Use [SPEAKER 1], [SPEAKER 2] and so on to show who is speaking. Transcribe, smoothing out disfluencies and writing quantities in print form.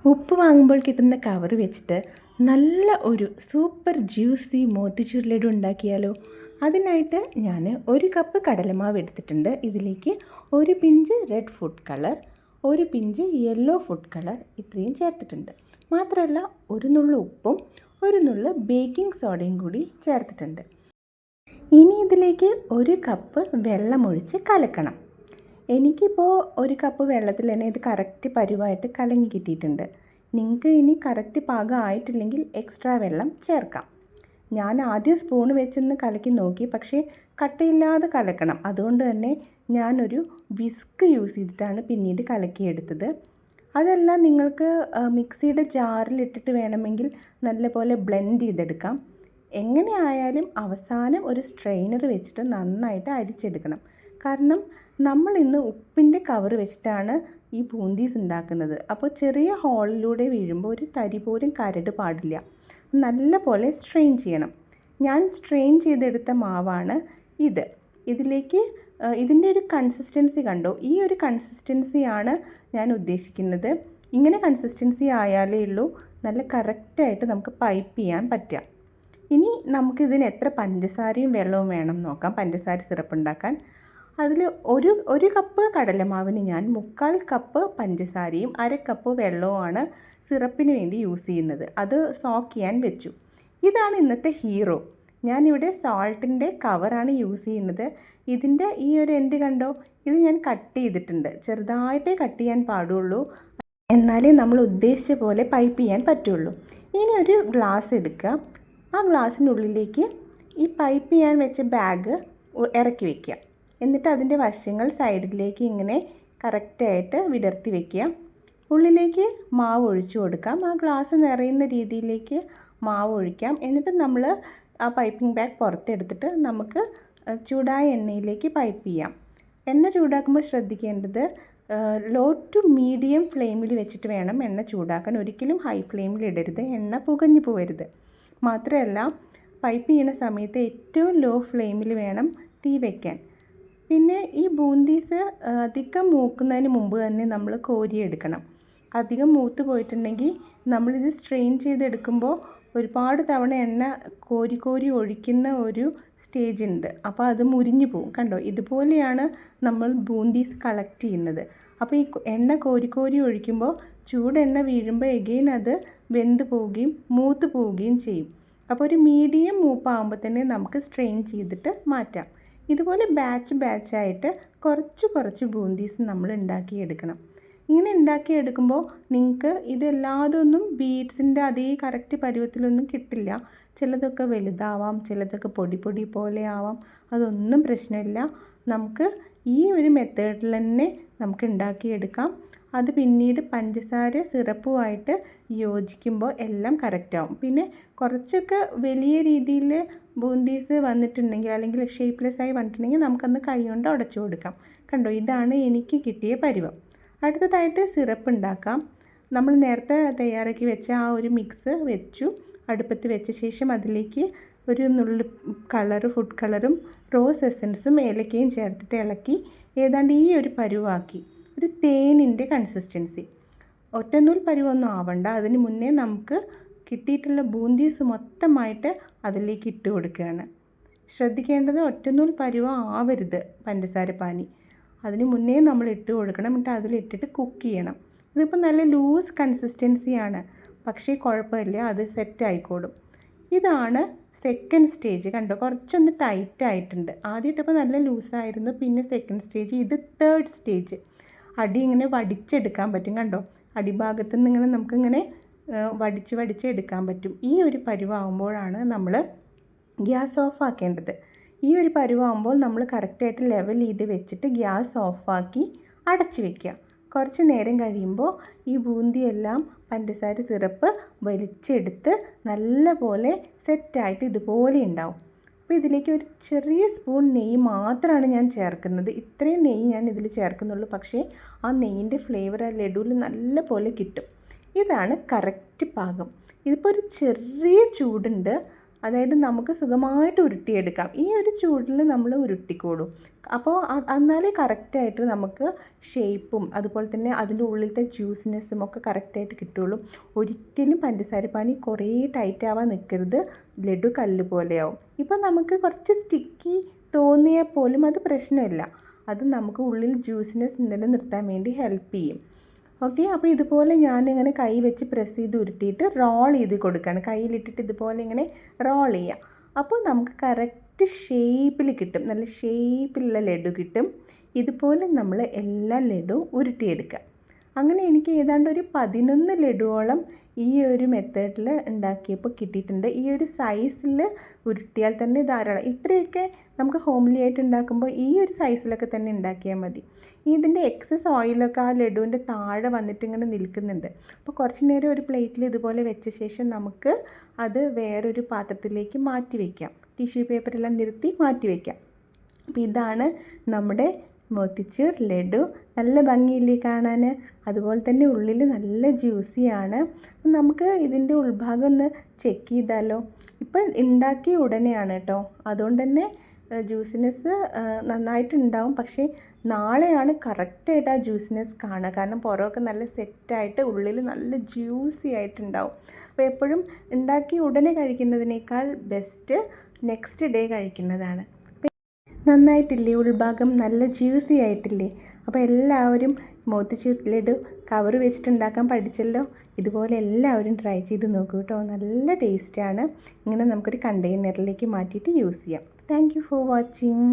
[SPEAKER 1] ഉപ്പ് വാങ്ങുമ്പോൾ കിട്ടുന്ന കവർ വെച്ചിട്ട് നല്ല ഒരു സൂപ്പർ ജ്യൂസി മോത്തിച്ചൂർ ലഡു ഉണ്ടാക്കിയാലോ. അതിനായിട്ട് ഞാൻ 1 കപ്പ് കടലമാവ് എടുത്തിട്ടുണ്ട്. ഇതിലേക്ക് 1 pinch red food colour, 1 pinch yellow food colour ഇത്രയും ചേർത്തിട്ടുണ്ട്. മാത്രമല്ല 1 നുള്ളു ഉപ്പും 1 നുള്ളു ബേക്കിംഗ് സോഡയും കൂടി ചേർത്തിട്ടുണ്ട്. ഇനി ഇതിലേക്ക് 1 കപ്പ് വെള്ളമൊഴിച്ച് കലക്കണം. എനിക്കിപ്പോൾ 1 കപ്പ് വെള്ളത്തിൽ തന്നെ ഇത് കറക്റ്റ് പരുവായിട്ട് കലങ്ങി കിട്ടിയിട്ടുണ്ട്. നിങ്ങൾക്ക് ഇനി കറക്റ്റ് പാകം ആയിട്ടില്ലെങ്കിൽ എക്സ്ട്രാ വെള്ളം ചേർക്കാം. ഞാൻ ആദ്യം സ്പൂൺ വെച്ചൊന്ന് കലക്കി നോക്കി, പക്ഷേ കട്ടയില്ലാതെ കലക്കണം. അതുകൊണ്ട് തന്നെ ഞാനൊരു വിസ്ക് യൂസ് ചെയ്തിട്ടാണ് പിന്നീട് കലക്കിയെടുത്തത്. അതല്ല നിങ്ങൾക്ക് മിക്സിയുടെ ജാറിലിട്ടിട്ട് വേണമെങ്കിൽ നല്ലപോലെ ബ്ലെൻഡ് ചെയ്തെടുക്കാം. എങ്ങനെ ആയാലും അവസാനം ഒരു സ്ട്രെയിനർ വെച്ചിട്ട് നന്നായിട്ട് അരിച്ചെടുക്കണം. കാരണം നമ്മൾ ഇന്ന് ഉപ്പിൻ്റെ കവർ വെച്ചിട്ടാണ് ഈ ബൂന്തീസ് ഉണ്ടാക്കുന്നത്. അപ്പോൾ ചെറിയ ഹോളിലൂടെ വീഴുമ്പോൾ ഒരു തരി പോലും കരട് പാടില്ല. നല്ല പോലെ സ്ട്രെയിൻ ചെയ്യണം. ഞാൻ സ്ട്രെയിൻ ചെയ്തെടുത്ത മാവാണ് ഇത്. ഇതിലേക്ക് ഇതിൻ്റെ ഒരു കൺസിസ്റ്റൻസി കണ്ടോ? ഈ ഒരു കൺസിസ്റ്റൻസിയാണ് ഞാൻ ഉദ്ദേശിക്കുന്നത്. ഇങ്ങനെ കൺസിസ്റ്റൻസി ആയാലേ ഉള്ളൂ നല്ല കറക്റ്റായിട്ട് നമുക്ക് പൈപ്പ് ചെയ്യാൻ പറ്റുക. ഇനി നമുക്കിതിന് എത്ര പഞ്ചസാരയും വെള്ളവും വേണം നോക്കാം. പഞ്ചസാര സിറപ്പ് ഉണ്ടാക്കാൻ അതിൽ ഒരു കപ്പ് കടലമാവിന് ഞാൻ 3/4 കപ്പ് പഞ്ചസാരയും 1/2 കപ്പ് വെള്ളവുമാണ് സിറപ്പിന് വേണ്ടി യൂസ് ചെയ്യുന്നത്. അത് സോക്ക് ചെയ്യാൻ വെച്ചു. ഇതാണ് ഇന്നത്തെ ഹീറോ. ഞാനിവിടെ സോൾട്ടിൻ്റെ കവറാണ് യൂസ് ചെയ്യുന്നത്. ഇതിൻ്റെ ഈ ഒരു എൻഡ് കണ്ടോ? ഇത് ഞാൻ കട്ട് ചെയ്തിട്ടുണ്ട്. ചെറുതായിട്ടേ കട്ട് ചെയ്യാൻ പാടുള്ളൂ, എന്നാലേ നമ്മൾ ഉദ്ദേശിച്ച പോലെ പൈപ്പ് ചെയ്യാൻ പറ്റുള്ളൂ. ഇനി ഒരു ഗ്ലാസ് എടുക്കുക. ആ ഗ്ലാസ്സിനുള്ളിലേക്ക് ഈ പൈപ്പ് ചെയ്യാൻ വെച്ച ബാഗ് ഇറക്കി വയ്ക്കുക. എന്നിട്ട് അതിൻ്റെ വശങ്ങൾ സൈഡിലേക്ക് ഇങ്ങനെ കറക്റ്റായിട്ട് വിടർത്തി വയ്ക്കുക. ഉള്ളിലേക്ക് മാവ് ഒഴിച്ചു കൊടുക്കാം. ആ ഗ്ലാസ് നിറയുന്ന രീതിയിലേക്ക് മാവ് ഒഴിക്കാം. എന്നിട്ട് നമ്മൾ ആ പൈപ്പിംഗ് ബാഗ് പുറത്തെടുത്തിട്ട് നമുക്ക് ചൂടായ എണ്ണയിലേക്ക് പൈപ്പ് ചെയ്യാം. എണ്ണ ചൂടാക്കുമ്പോൾ ശ്രദ്ധിക്കേണ്ടത് ലോ ടു മീഡിയം ഫ്ലെയിമിൽ വെച്ചിട്ട് വേണം എണ്ണ ചൂടാക്കാൻ. ഒരിക്കലും ഹൈ ഫ്ലെയിമിൽ ഇടരുത്, എണ്ണ പുകഞ്ഞു പോകരുത്. മാത്രമല്ല പൈപ്പ് ചെയ്യുന്ന സമയത്ത് ഏറ്റവും ലോ ഫ്ലെയിമിൽ വേണം തീ വയ്ക്കാൻ. പിന്നെ ഈ ബൂന്തീസ് അധികം മൂക്കുന്നതിന് മുമ്പ് തന്നെ നമ്മൾ കോരിയെടുക്കണം. അധികം മൂത്ത് പോയിട്ടുണ്ടെങ്കിൽ നമ്മളിത് സ്ട്രെയിൻ ചെയ്തെടുക്കുമ്പോൾ ഒരുപാട് തവണ എണ്ണ കോരി കോരി ഒഴിക്കുന്ന ഒരു സ്റ്റേജ് ഉണ്ട്. അപ്പോൾ അത് മുരിഞ്ഞു പോകും. കണ്ടോ? ഇതുപോലെയാണ് നമ്മൾ ബൂന്തീസ് കളക്ട് ചെയ്യുന്നത്. അപ്പോൾ ഈ എണ്ണ കോരി കോരി ഒഴിക്കുമ്പോൾ ചൂടെണ്ണ വീഴുമ്പോൾ എഗെയിൻ അത് വെന്ത് പോവുകയും മൂത്ത് പോവുകയും ചെയ്യും. അപ്പോൾ ഒരു മീഡിയം മൂപ്പാകുമ്പോൾ തന്നെ നമുക്ക് സ്ട്രെയിൻ ചെയ്തിട്ട് മാറ്റാം. ഇതുപോലെ ബാച്ചായിട്ട് കുറച്ച് ബൂന്തീസ് നമ്മൾ ഉണ്ടാക്കിയെടുക്കണം. ഇങ്ങനെ ഉണ്ടാക്കിയെടുക്കുമ്പോൾ നിങ്ങൾക്ക് ഇതെല്ലാതൊന്നും ബീഡ്സിൻ്റെ അതേ കറക്റ്റ് പരുവത്തിലൊന്നും കിട്ടില്ല. ചിലതൊക്കെ വലുതാവാം, ചിലതൊക്കെ പൊടി പോലെ ആവാം. അതൊന്നും പ്രശ്നമില്ല. നമുക്ക് ഈ ഒരു മെത്തേഡിൽ തന്നെ നമുക്ക് ഉണ്ടാക്കിയെടുക്കാം. അത് പിന്നീട് പഞ്ചസാര സിറപ്പുമായിട്ട് യോജിക്കുമ്പോൾ എല്ലാം കറക്റ്റാവും. പിന്നെ കുറച്ചൊക്കെ വലിയ രീതിയിൽ ബൂന്തീസ് വന്നിട്ടുണ്ടെങ്കിൽ അല്ലെങ്കിൽ ഷേപ്പ്ലെസ് ആയി വന്നിട്ടുണ്ടെങ്കിൽ നമുക്കൊന്ന് കൈ കൊണ്ട് ഉടച്ചു കൊടുക്കാം. കണ്ടോ? ഇതാണ് എനിക്ക് കിട്ടിയ പരുവം. അടുത്തതായിട്ട് സിറപ്പ് ഉണ്ടാക്കാം. നമ്മൾ നേരത്തെ തയ്യാറാക്കി വെച്ച ആ ഒരു മിക്സ് വെച്ചു. അടുപ്പത്ത് വെച്ച ശേഷം അതിലേക്ക് ഒരു നുള്ളു ഫുഡ് കളറും റോസ് എസൻസും ഏലക്കയും ചേർത്തിട്ട് ഇളക്കി ഏതാണ്ട് ഈ ഒരു പരുവാക്കി. ഒരു തേനിൻ്റെ കൺസിസ്റ്റൻസി. ഒറ്റനൂൽ പരുവൊന്നും ആവണ്ട. അതിന് മുന്നേ നമുക്ക് കിട്ടിയിട്ടുള്ള ബൂന്തീസ് മൊത്തമായിട്ട് അതിലേക്ക് ഇട്ട് കൊടുക്കുകയാണ്. ശ്രദ്ധിക്കേണ്ടത് ഒറ്റനൂൽ പരുവം ആവരുത് പഞ്ചസാര പാനി. അതിന് മുന്നേ നമ്മൾ ഇട്ട് കൊടുക്കണം. എന്നിട്ട് അതിലിട്ടിട്ട് കുക്ക് ചെയ്യണം. ഇതിപ്പോൾ നല്ല ലൂസ് കൺസിസ്റ്റൻസിയാണ്, പക്ഷേ കുഴപ്പമില്ല, അത് സെറ്റ് ആയിക്കോളും. ഇതാണ് സെക്കൻഡ് സ്റ്റേജ്. കണ്ടോ? കുറച്ചൊന്ന് ടൈറ്റ് ആയിട്ടുണ്ട്. ആദ്യം ഇട്ടപ്പോൾ നല്ല ലൂസായിരുന്നു, പിന്നെ സെക്കൻഡ് സ്റ്റേജ്. ഇത് തേർഡ് സ്റ്റേജ്. അടി ഇങ്ങനെ വടിച്ചെടുക്കാൻ പറ്റും. കണ്ടോ? അടിഭാഗത്തു നിന്ന് ഇങ്ങനെ നമുക്കിങ്ങനെ വടിച്ചെടുക്കാൻ പറ്റും. ഈ ഒരു പരുവാകുമ്പോഴാണ് നമ്മൾ ഗ്യാസ് ഓഫ് ആക്കേണ്ടത്. ഈ ഒരു പരുവാകുമ്പോൾ നമ്മൾ കറക്റ്റായിട്ട് ലെവൽ ചെയ്ത് വെച്ചിട്ട് ഗ്യാസ് ഓഫാക്കി അടച്ച് വയ്ക്കുക. കുറച്ച് നേരം കഴിയുമ്പോൾ ഈ ബൂന്തിയെല്ലാം പഞ്ചസാര സിറപ്പ് വലിച്ചെടുത്ത് നല്ല പോലെ സെറ്റായിട്ട് ഇതുപോലെ ഉണ്ടാവും. അപ്പോൾ ഇതിലേക്ക് ഒരു ചെറിയ സ്പൂൺ നെയ്യ് മാത്രമാണ് ഞാൻ ചേർക്കുന്നത്. ഇത്രയും നെയ്യ് ഞാൻ ഇതിൽ ചേർക്കുന്നുള്ളൂ. പക്ഷേ ആ നെയ്യിൻ്റെ ഫ്ലേവർ ആ ലഡുവിൽ നല്ല പോലെ കിട്ടും. ഇതാണ് കറക്റ്റ് പാകം. ഇതിപ്പോൾ ഒരു ചെറിയ ചൂടുണ്ട്. അതായത് നമുക്ക് സുഖമായിട്ട് ഉരുട്ടിയെടുക്കാം. ഈ ഒരു ചൂടിൽ നമ്മൾ ഉരുട്ടിക്കോളും. അപ്പോൾ എന്നാലേ കറക്റ്റായിട്ട് നമുക്ക് ഷേപ്പും അതുപോലെ തന്നെ അതിൻ്റെ ഉള്ളിലത്തെ ജ്യൂസിനെസ്സും ഒക്കെ കറക്റ്റായിട്ട് കിട്ടുള്ളൂ. ഒരിക്കലും പഞ്ചസാരപ്പാനി കുറേ ടൈറ്റ് ആവാൻ നിൽക്കരുത്, ലഡു കല്ല് പോലെയാവും. ഇപ്പം നമുക്ക് കുറച്ച് സ്റ്റിക്കി തോന്നിയാൽ പോലും അത് പ്രശ്നമില്ല. അത് നമുക്ക് ഉള്ളിൽ ജ്യൂസിനെസ് നിലനിർത്താൻ വേണ്ടി ഹെൽപ്പ് ചെയ്യും. ഓക്കെ, അപ്പോൾ ഇതുപോലെ ഞാനിങ്ങനെ കൈ വെച്ച് പ്രസ് ചെയ്ത് ഉരുട്ടിയിട്ട് റോൾ ചെയ്ത് കൊടുക്കുകയാണ്. കയ്യിലിട്ടിട്ട് ഇതുപോലെ ഇങ്ങനെ റോൾ ചെയ്യുക. അപ്പോൾ നമുക്ക് കറക്റ്റ് ഷേപ്പിൽ കിട്ടും, നല്ല ഷേപ്പിലുള്ള ലഡു കിട്ടും. ഇതുപോലെ നമ്മൾ എല്ലാ ലഡുവും ഉരുട്ടിയെടുക്കുക. അങ്ങനെ എനിക്ക് ഏതാണ്ട് ഒരു 11 ലഡുവോളം ഈ ഒരു മെത്തേഡിൽ ഉണ്ടാക്കിയപ്പോൾ കിട്ടിയിട്ടുണ്ട്. ഈ ഒരു സൈസിൽ ഉരുട്ടിയാൽ തന്നെ ധാരാളം. ഇത്രയൊക്കെ നമുക്ക് ഹോംലി ആയിട്ട് ഉണ്ടാക്കുമ്പോൾ ഈ ഒരു സൈസിലൊക്കെ തന്നെ ഉണ്ടാക്കിയാൽ മതി. ഇതിൻ്റെ എക്സസ് ഓയിലൊക്കെ ആ ലഡുവിൻ്റെ താഴെ വന്നിട്ട് ഇങ്ങനെ നിൽക്കുന്നുണ്ട്. അപ്പോൾ കുറച്ച് നേരം ഒരു പ്ലേറ്റിൽ ഇതുപോലെ വെച്ച ശേഷം നമുക്ക് അത് വേറൊരു പാത്രത്തിലേക്ക് മാറ്റി വയ്ക്കാം. ടിഷ്യൂ പേപ്പറെല്ലാം നിരത്തി മാറ്റി വയ്ക്കാം. അപ്പോൾ ഇതാണ് നമ്മുടെ മോത്തിച്ചൂർ ലഡു. നല്ല ഭംഗിയില്ലേ കാണാൻ? അതുപോലെ തന്നെ ഉള്ളിൽ നല്ല ജ്യൂസിയാണ്. നമുക്ക് ഇതിൻ്റെ ഉൾഭാഗം ഒന്ന് ചെക്ക് ചെയ്താലോ? ഇപ്പം ഉണ്ടാക്കിയ ഉടനെയാണ് കേട്ടോ, അതുകൊണ്ട് തന്നെ ജ്യൂസിനെസ് നന്നായിട്ടുണ്ടാവും. പക്ഷേ നാളെയാണ് കറക്റ്റായിട്ട് ആ ജ്യൂസിനെസ് കാണുക. കാരണം പുറമൊക്കെ നല്ല സെറ്റായിട്ട് ഉള്ളിൽ നല്ല ജ്യൂസി ആയിട്ടുണ്ടാവും. അപ്പോൾ എപ്പോഴും ഉണ്ടാക്കി ഉടനെ കഴിക്കുന്നതിനേക്കാൾ ബെസ്റ്റ് നെക്സ്റ്റ് ഡേ കഴിക്കുന്നതാണ്. നന്നായിട്ടില്ലേ? ഉൾഭാഗം നല്ല ജ്യൂസി ആയിട്ടില്ലേ? അപ്പോൾ എല്ലാവരും മോത്തിച്ചൂർ ലഡു കവർ വെച്ചിട്ടുണ്ടാക്കാൻ പഠിച്ചല്ലോ. ഇതുപോലെ എല്ലാവരും ട്രൈ ചെയ്ത് നോക്കൂ കേട്ടോ. നല്ല ടേസ്റ്റാണ്. ഇങ്ങനെ നമുക്കൊരു കണ്ടെയ്നറിലേക്ക് മാറ്റിയിട്ട് യൂസ് ചെയ്യാം. Thank you for watching.